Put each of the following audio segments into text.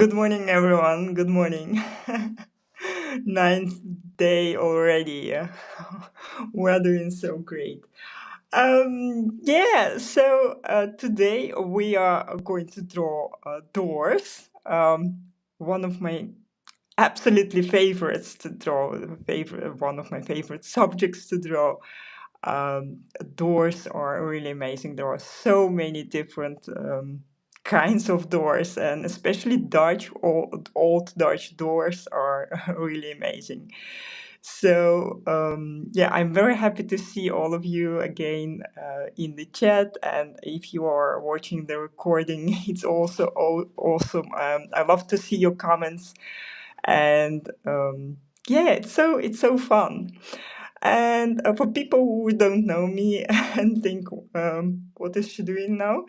Good morning, everyone. Good morning. Ninth day already. We're doing so great. Today we are going to draw doors. One of my absolutely favorites to draw, one of my favorite subjects to draw. Doors are really amazing. There are so many different kinds of doors, and especially old Dutch doors are really amazing. I'm very happy to see all of you again in the chat. And if you are watching the recording, it's also awesome. I love to see your comments, and it's so fun. And for people who don't know me and think, what is she doing now?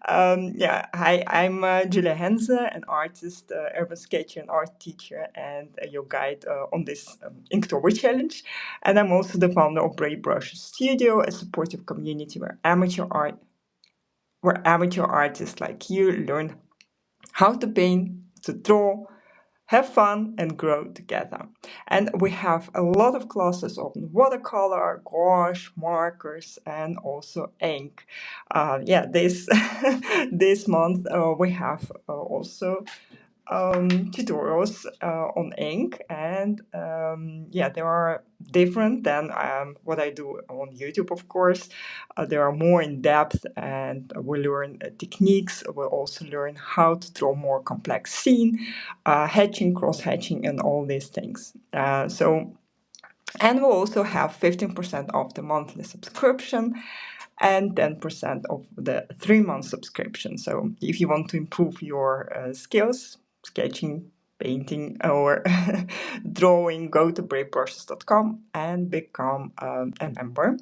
Hi, I'm Julia Henze, an artist, urban sketcher, and art teacher, and your guide on this Inktober challenge. And I'm also the founder of Brave Brushes Studio, a supportive community where amateur artists like you learn how to paint, to draw, have fun, and grow together. And we have a lot of classes on watercolor, gouache, markers, and also ink. This this month we have also tutorials on ink, and they are different than what I do on YouTube, of course. They are more in depth, and we learn techniques. We'll also learn how to draw more complex scene, hatching, cross hatching, and all these things. And we'll also have 15% off the monthly subscription and 10% of the 3-month subscription. So if you want to improve your skills, sketching, painting, or drawing, go to bravebrushes.com and become a member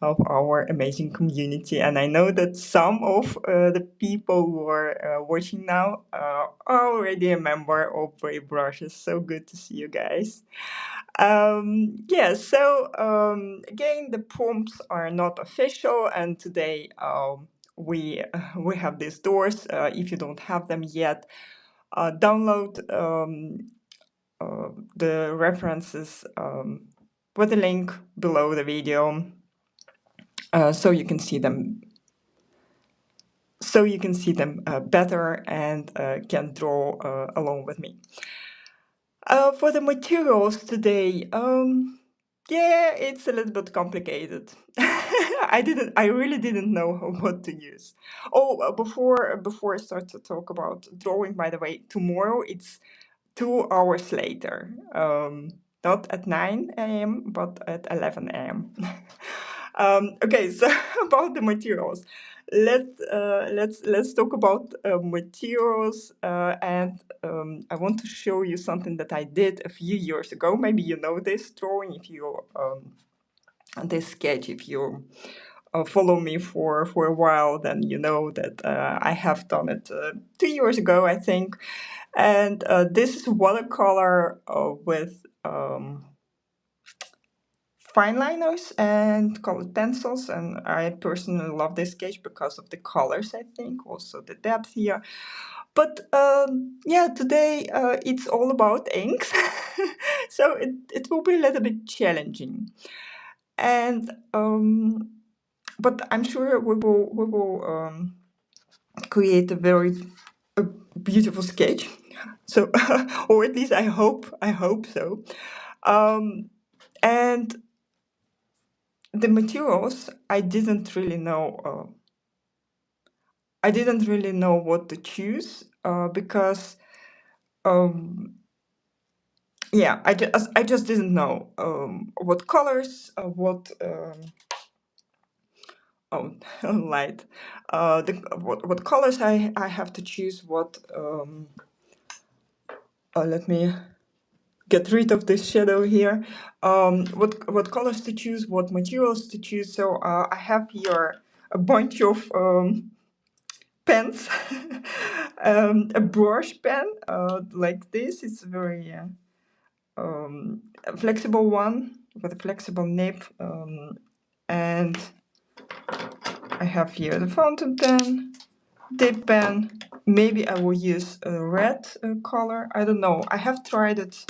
of our amazing community. And I know that some of the people who are watching now are already a member of Brave Brushes. So good to see you guys. Again, the prompts are not official, and today we have these doors. If you don't have them yet, download the references with the link below the video, so you can see them. Better and can draw along with me. For the materials today, it's a little bit complicated. I really didn't know what to use. Before I start to talk about drawing, by the way, tomorrow it's 2 hours later. Not at 9 a.m., but at 11 a.m. Okay, so about the materials. Let's talk about materials, and I want to show you something that I did a few years ago. Maybe you know this drawing if you this sketch. If you follow me for a while, then you know that I have done it 2 years ago, I think. And this is watercolor with fine liners and colored pencils, and I personally love this sketch because of the colors, I think, also the depth here. But today it's all about inks, so it will be a little bit challenging, and but I'm sure we will create a very beautiful sketch. So, or at least I hope so. And the materials, I didn't really know what to choose because I just didn't know what colors, light, what colors I have to choose. Let me get rid of this shadow here. What colors to choose, what materials to choose. So I have here a bunch of pens, a brush pen like this. It's a very flexible one with a flexible nib, and I have here the fountain pen, dip pen. Maybe I will use a red color. I don't know. I have tried it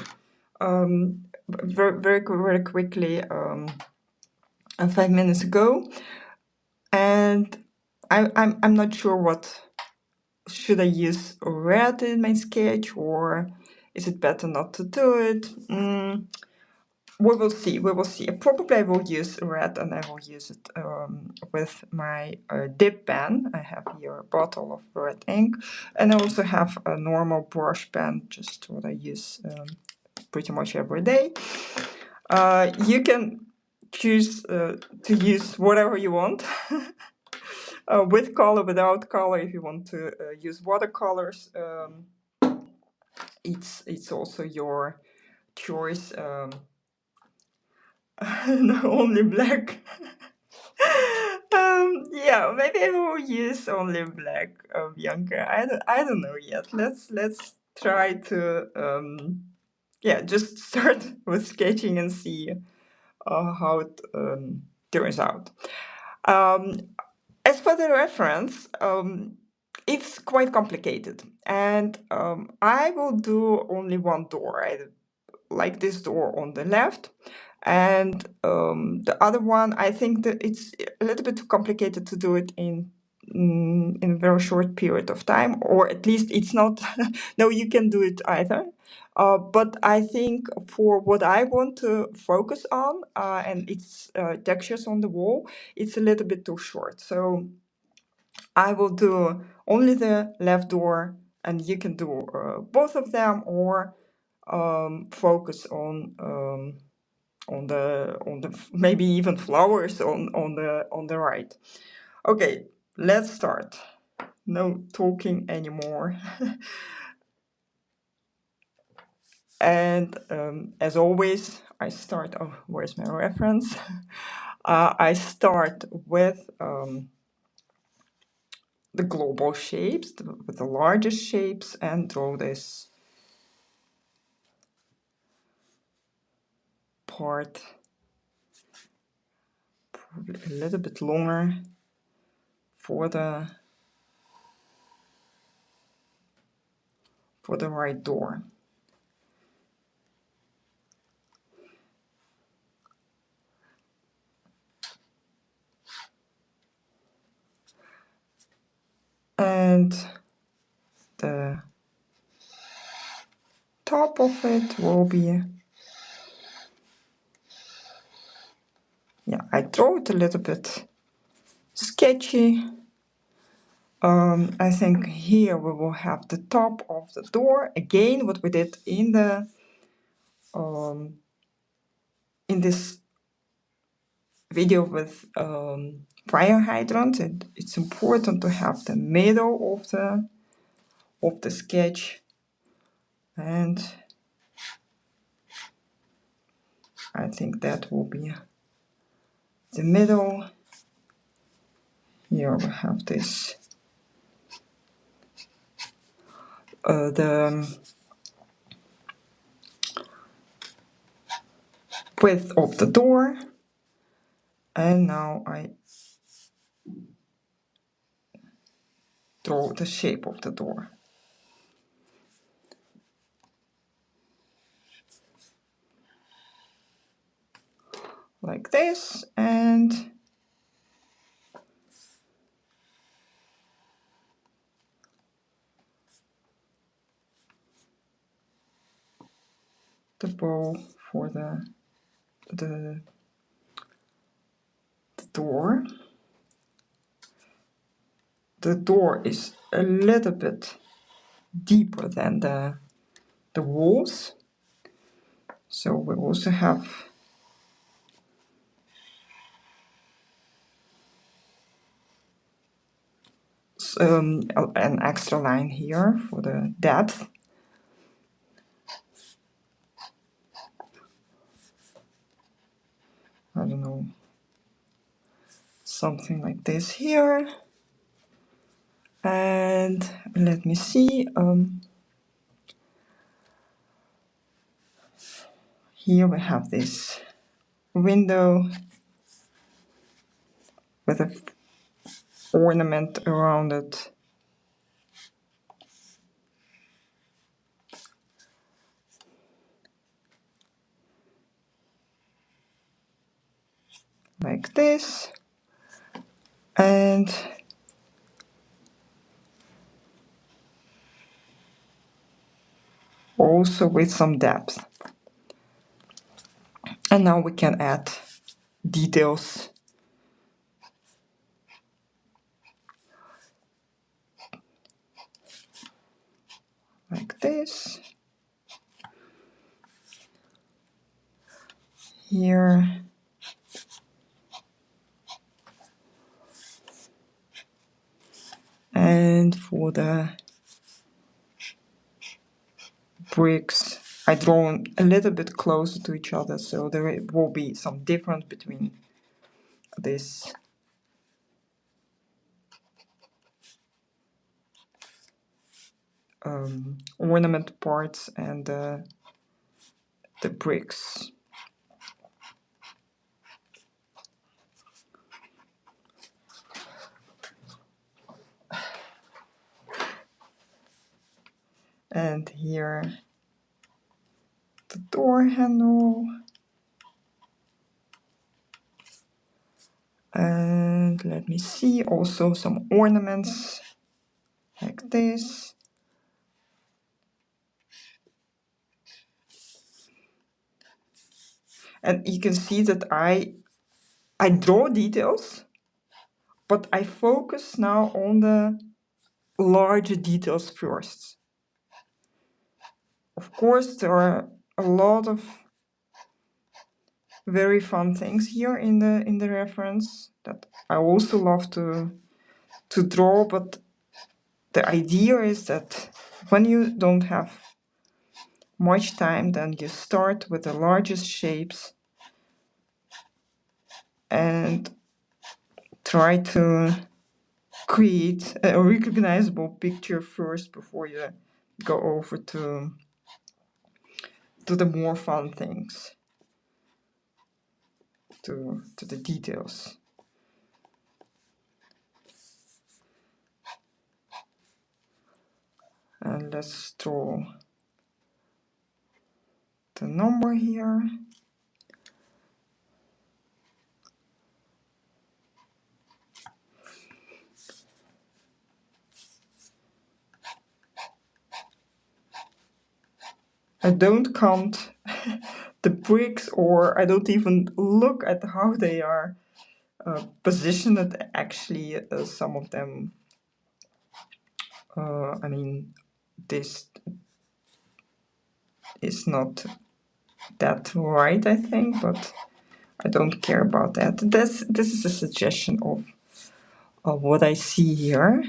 very quickly 5 minutes ago, and I'm not sure what should I use red in my sketch, or is it better not to do it? We will see. We will see. Probably I will use red, and I will use it with my dip pen. I have here a bottle of red ink, and I also have a normal brush pen, just what I use pretty much every day. You can choose to use whatever you want, with color, without color. If you want to use watercolors, it's also your choice. No, only black. Yeah, maybe I will use only black, Bianca. I don't know yet. Let's try to yeah, just start with sketching and see how it turns out. As for the reference, it's quite complicated, and I will do only one door. I like this door on the left, and the other one, I think that it's a little bit too complicated to do it in a very short period of time, or at least it's not. No, you can do it either. But I think for what I want to focus on, and its textures on the wall, it's a little bit too short. So I will do only the left door, and you can do both of them, or focus on the maybe even flowers on the right. Okay, let's start. No talking anymore. And as always, I start. Oh, where's my reference? I start with the global shapes, with the largest shapes, and draw this part probably a little bit longer for the right door. And the top of it will be, yeah, I draw it a little bit sketchy. I think here we will have the top of the door again, what we did in the in this video with fire hydrant. It's important to have the middle of the sketch, and I think that will be the middle. Here we have this the width of the door, and now I draw the shape of the door. Like this, and the bow for the door. The door is a little bit deeper than the walls, so we also have an extra line here for the depth. I don't know, something like this here. And let me see, here we have this window with a ornament around it. like this, and also with some depth. And now we can add details. Like this. Here. And for the bricks, I draw a little bit closer to each other, so there will be some difference between this ornament parts and the bricks. And here the door handle. And let me see, also some ornaments like this. And you can see that I draw details, but I focus now on the larger details first. Of course, there are a lot of very fun things here in the reference that I also love to draw, but the idea is that when you don't have much time, then you start with the largest shapes and try to create a recognizable picture first before you go over to the more fun things, to the details. And let's draw the number here. I don't count the bricks, or I don't even look at how they are positioned. Actually, some of them, I mean, this is not that right, I think, but I don't care about that. This is a suggestion of what I see here.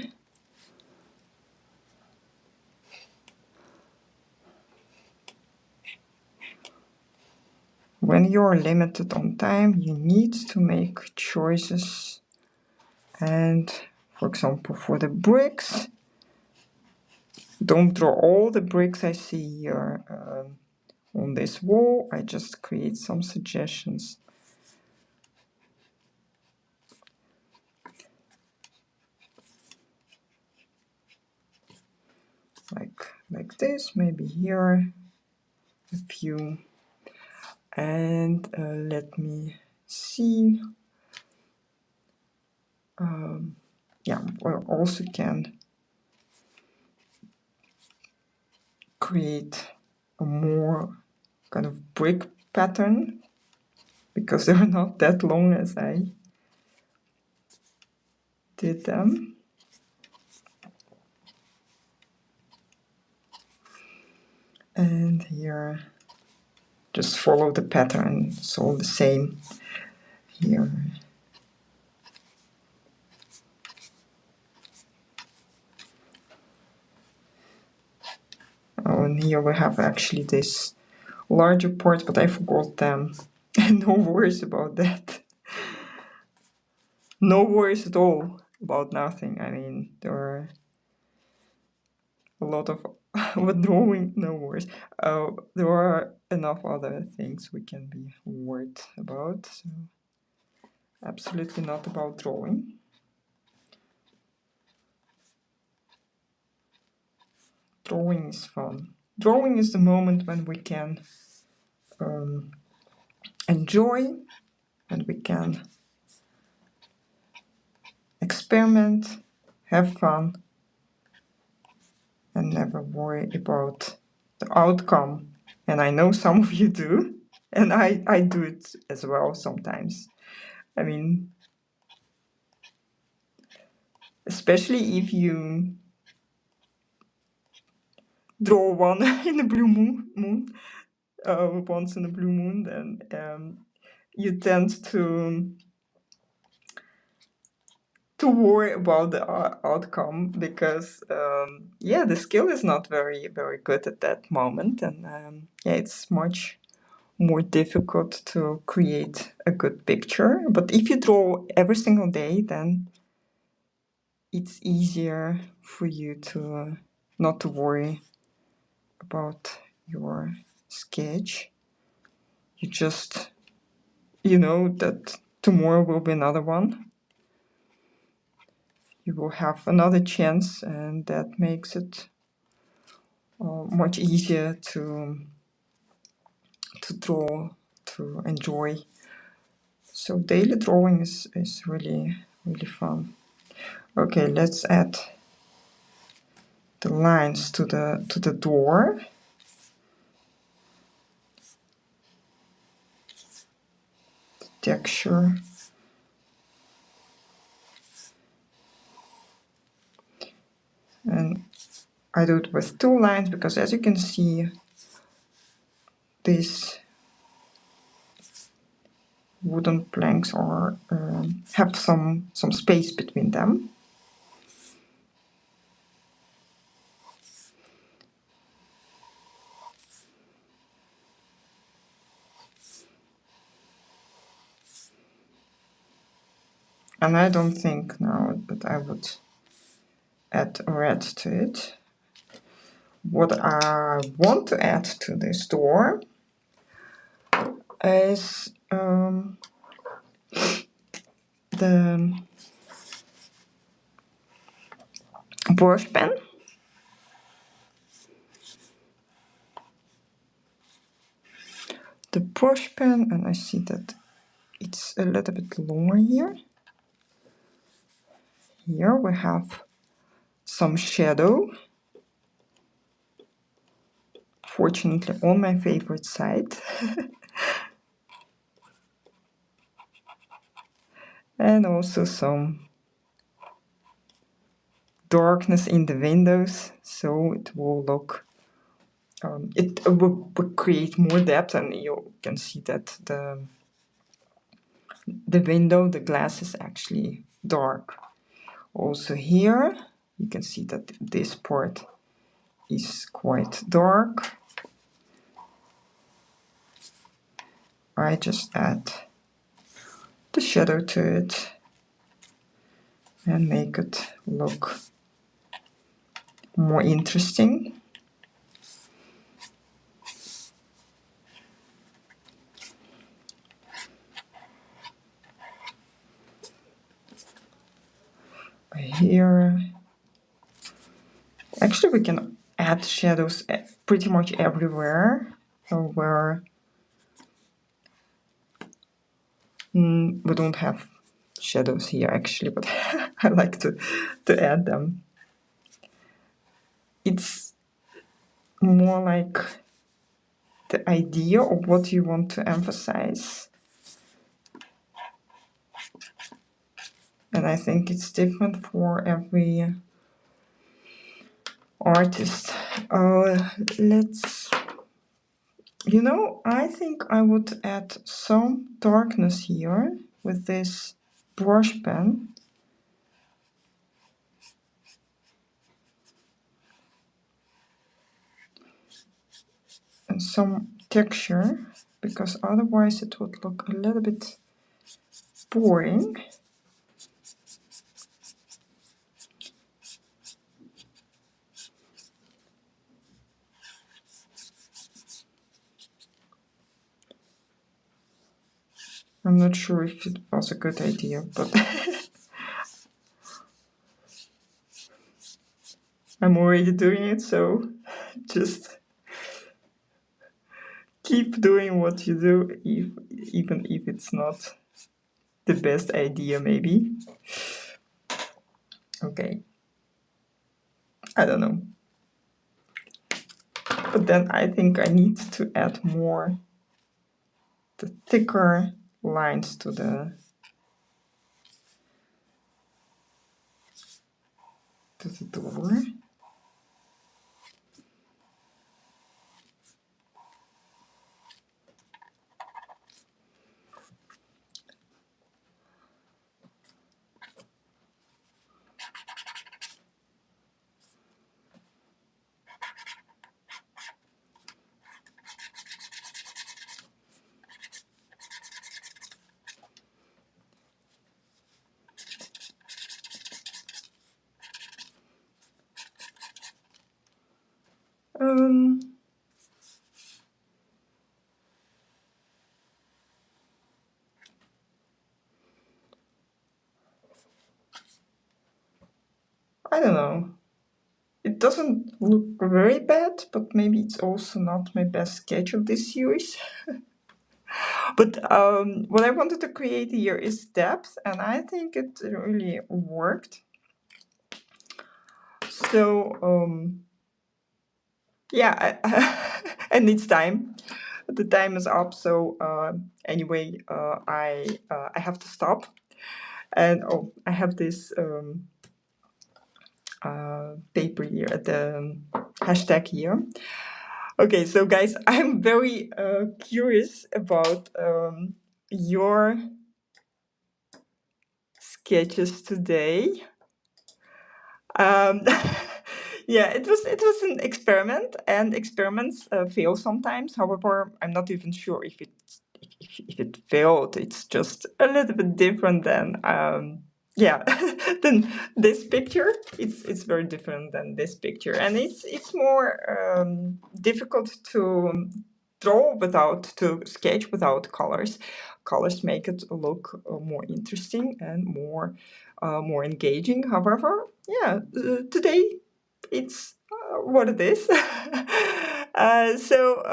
When you're limited on time, you need to make choices. And for example, for the bricks, don't draw all the bricks I see here on this wall. I just create some suggestions. Like this, maybe here a few. And let me see. Yeah, we also can create a more kind of brick pattern, because they're not that long as I did them. And here, just follow the pattern, it's all the same here. Oh, and here we have actually this larger part, but I forgot them. No worries about that. No worries at all about nothing. I mean, there are a lot of with drawing, no worries. There are enough other things we can be worried about, so absolutely not about drawing. Drawing is fun. Drawing is the moment when we can enjoy and we can experiment, have fun, and never worry about the outcome. And I know some of you do, and I do it as well sometimes. I mean, especially if you draw one in a blue moon once in a blue moon, then you tend to worry about the outcome because yeah, the skill is not very good at that moment, and yeah, it's much more difficult to create a good picture. But if you draw every single day, then it's easier for you to not to worry about your sketch. You just, you know that tomorrow will be another one. You will have another chance, and that makes it much easier to draw, to enjoy. So daily drawing is really fun. Okay, let's add the lines to the door. Texture. And I do it with 2 lines because, as you can see, these wooden planks are have some space between them. And I don't think now that I would add red to it. What I want to add to this door is the brush pen. The brush pen, and I see that it's a little bit longer here. Here we have some shadow. Fortunately, on my favorite side. And also some darkness in the windows, so it will look it will create more depth, and you can see that the window, the glass is actually dark. Also here you can see that this part is quite dark. I just add the shadow to it and make it look more interesting. Here, actually we can add shadows pretty much everywhere. So where we don't have shadows here actually, but I like to add them. It's more like the idea of what you want to emphasize. And I think it's different for every artist. I think I would add some darkness here with this brush pen. And some texture, because otherwise it would look a little bit boring. I'm not sure if it was a good idea, but I'm already doing it, so just keep doing what you do, even if it's not the best idea, maybe. Okay, I don't know. But then I think I need to add more, the thicker lines to the door. Um, I don't know. It doesn't look very bad, but maybe it's also not my best sketch of this series. But what I wanted to create here is depth, and I think it really worked. So yeah, and it's time. The time is up. So anyway, I have to stop. And oh, I have this paper here, the hashtag here. Okay, so guys, I'm very curious about your sketches today. Um, yeah, it was an experiment, and experiments fail sometimes. However, I'm not even sure if it failed. It's just a little bit different than yeah than this picture. It's very different than this picture, and it's more difficult to draw without, to sketch without colors. Colors make it look more interesting and more engaging. However, yeah, today it's what it is. So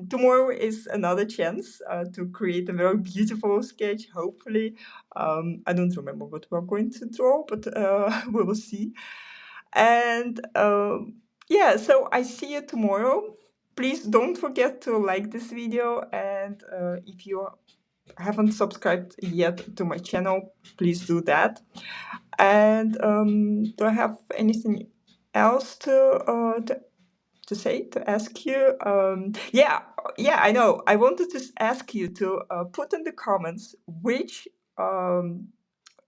tomorrow is another chance to create a very beautiful sketch. Hopefully, I don't remember what we're going to draw, but we will see. And yeah, so I see you tomorrow. Please don't forget to like this video, and if you haven't subscribed yet to my channel, please do that. And do I have anything else to say, to ask you? Yeah, I know. I wanted to ask you to put in the comments which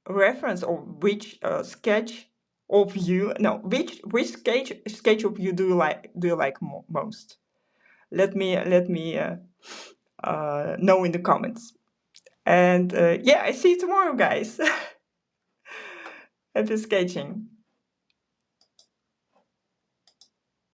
reference or which sketch of you. No, which sketch of you do you like most? Let me know in the comments. And yeah, I see you tomorrow, guys. Happy sketching.